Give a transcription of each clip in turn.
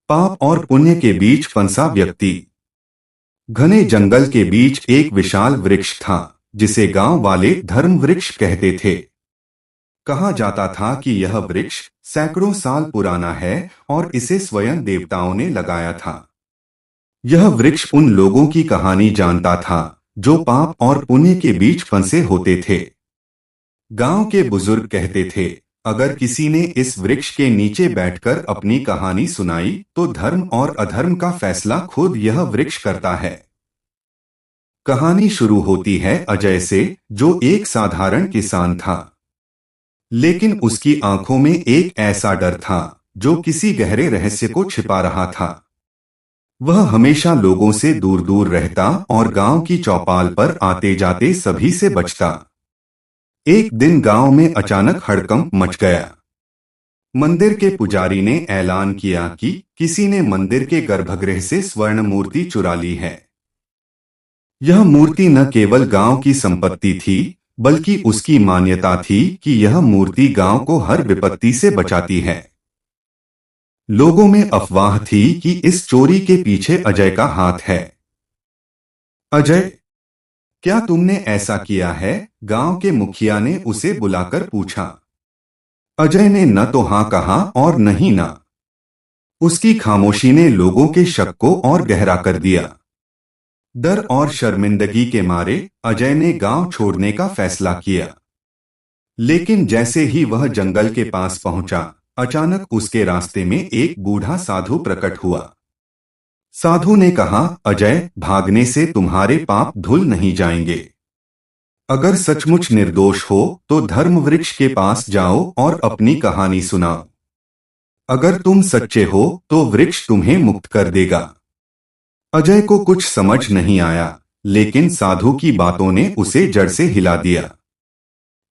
पाप और पुण्य के बीच फंसा व्यक्ति। घने जंगल के बीच एक विशाल वृक्ष था, जिसे गांव वाले धर्म वृक्ष कहते थे। कहा जाता था कि यह वृक्ष सैकड़ों साल पुराना है और इसे स्वयं देवताओं ने लगाया था। यह वृक्ष उन लोगों की कहानी जानता था जो पाप और पुण्य के बीच फंसे होते थे। गांव के बुजुर्ग कहते थे, अगर किसी ने इस वृक्ष के नीचे बैठकर अपनी कहानी सुनाई तो धर्म और अधर्म का फैसला खुद यह वृक्ष करता है। कहानी शुरू होती है अजय से, जो एक साधारण किसान था, लेकिन उसकी आंखों में एक ऐसा डर था जो किसी गहरे रहस्य को छिपा रहा था। वह हमेशा लोगों से दूर दूर रहता और गांव की चौपाल पर आते जाते सभी से बचता। एक दिन गांव में अचानक हड़कंप मच गया। मंदिर के पुजारी ने ऐलान किया कि किसी ने मंदिर के गर्भगृह से स्वर्ण मूर्ति चुरा ली है। यह मूर्ति न केवल गांव की संपत्ति थी, बल्कि उसकी मान्यता थी कि यह मूर्ति गांव को हर विपत्ति से बचाती है। लोगों में अफवाह थी कि इस चोरी के पीछे अजय का हाथ है। अजय, क्या तुमने ऐसा किया है? गांव के मुखिया ने उसे बुलाकर पूछा। अजय ने न तो हां कहा और न ही ना। उसकी खामोशी ने लोगों के शक को और गहरा कर दिया। डर और शर्मिंदगी के मारे अजय ने गांव छोड़ने का फैसला किया। लेकिन जैसे ही वह जंगल के पास पहुंचा, अचानक उसके रास्ते में एक बूढ़ा साधु प्रकट हुआ। साधु ने कहा, अजय, भागने से तुम्हारे पाप धुल नहीं जाएंगे। अगर सचमुच निर्दोष हो तो धर्म वृक्ष के पास जाओ और अपनी कहानी सुनाओ। अगर तुम सच्चे हो तो वृक्ष तुम्हें मुक्त कर देगा। अजय को कुछ समझ नहीं आया, लेकिन साधु की बातों ने उसे जड़ से हिला दिया।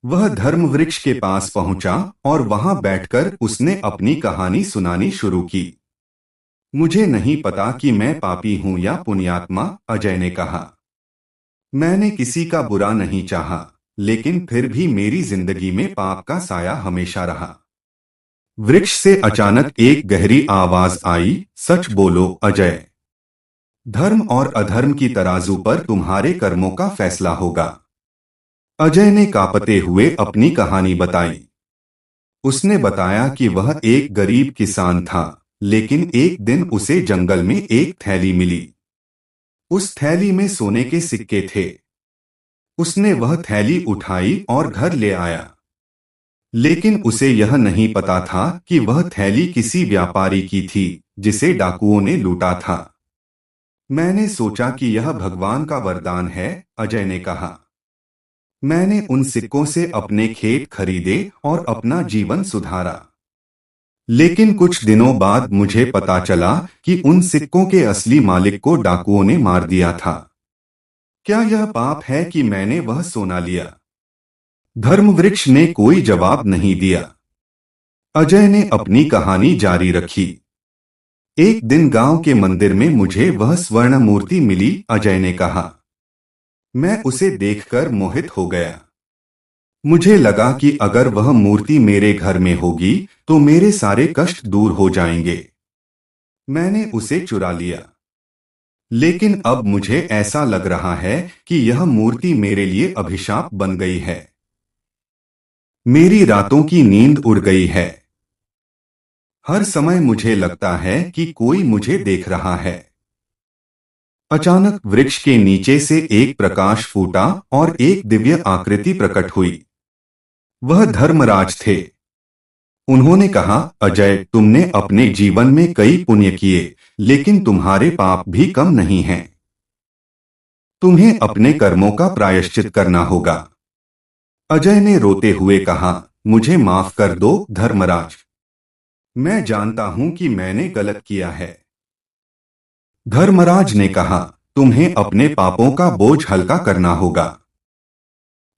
वह धर्म वृक्ष के पास पहुंचा और वहां बैठकर उसने अपनी कहानी सुनानी शुरू की। मुझे नहीं पता कि मैं पापी हूं या पुण्यात्मा, अजय ने कहा। मैंने किसी का बुरा नहीं चाहा, लेकिन फिर भी मेरी जिंदगी में पाप का साया हमेशा रहा। वृक्ष से अचानक एक गहरी आवाज आई, सच बोलो अजय। धर्म और अधर्म की तराजू पर तुम्हारे कर्मों का फैसला होगा। अजय ने कांपते हुए अपनी कहानी बताई। उसने बताया कि वह एक गरीब किसान था, लेकिन एक दिन उसे जंगल में एक थैली मिली। उस थैली में सोने के सिक्के थे। उसने वह थैली उठाई और घर ले आया। लेकिन उसे यह नहीं पता था कि वह थैली किसी व्यापारी की थी, जिसे डाकुओं ने लूटा था। मैंने सोचा कि यह भगवान का वरदान है, अजय ने कहा। मैंने उन सिक्कों से अपने खेत खरीदे और अपना जीवन सुधारा। लेकिन कुछ दिनों बाद मुझे पता चला कि उन सिक्कों के असली मालिक को डाकुओं ने मार दिया था। क्या यह पाप है कि मैंने वह सोना लिया? धर्म वृक्ष ने कोई जवाब नहीं दिया। अजय ने अपनी कहानी जारी रखी। एक दिन गांव के मंदिर में मुझे वह स्वर्ण मूर्ति मिली, अजय ने कहा। मैं उसे देखकर मोहित हो गया। मुझे लगा कि अगर वह मूर्ति मेरे घर में होगी तो मेरे सारे कष्ट दूर हो जाएंगे। मैंने उसे चुरा लिया। लेकिन अब मुझे ऐसा लग रहा है कि यह मूर्ति मेरे लिए अभिशाप बन गई है। मेरी रातों की नींद उड़ गई है। हर समय मुझे लगता है कि कोई मुझे देख रहा है। अचानक वृक्ष के नीचे से एक प्रकाश फूटा और एक दिव्य आकृति प्रकट हुई। वह धर्मराज थे। उन्होंने कहा, अजय, तुमने अपने जीवन में कई पुण्य किए, लेकिन तुम्हारे पाप भी कम नहीं हैं। तुम्हें अपने कर्मों का प्रायश्चित करना होगा। अजय ने रोते हुए कहा, मुझे माफ कर दो धर्मराज। मैं जानता हूं कि मैंने गलत किया है। धर्मराज ने कहा, तुम्हें अपने पापों का बोझ हल्का करना होगा।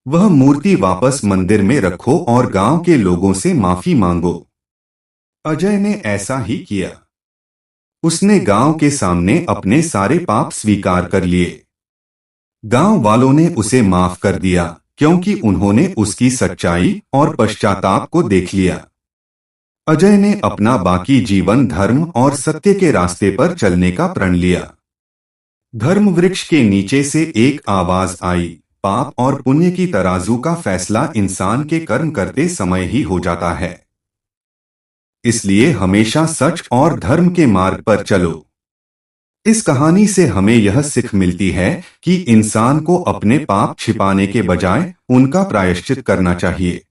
वह मूर्ति वापस मंदिर में रखो और गांव के लोगों से माफी मांगो। अजय ने ऐसा ही किया। उसने गांव के सामने अपने सारे पाप स्वीकार कर लिए। गांव वालों ने उसे माफ कर दिया, क्योंकि उन्होंने उसकी सच्चाई और पश्चाताप को देख लिया। अजय ने अपना बाकी जीवन धर्म और सत्य के रास्ते पर चलने का प्रण लिया। धर्म वृक्ष के नीचे से एक आवाज आई, पाप और पुण्य की तराजू का फैसला इंसान के कर्म करते समय ही हो जाता है, इसलिए हमेशा सच और धर्म के मार्ग पर चलो। इस कहानी से हमें यह सीख मिलती है कि इंसान को अपने पाप छिपाने के बजाय उनका प्रायश्चित करना चाहिए।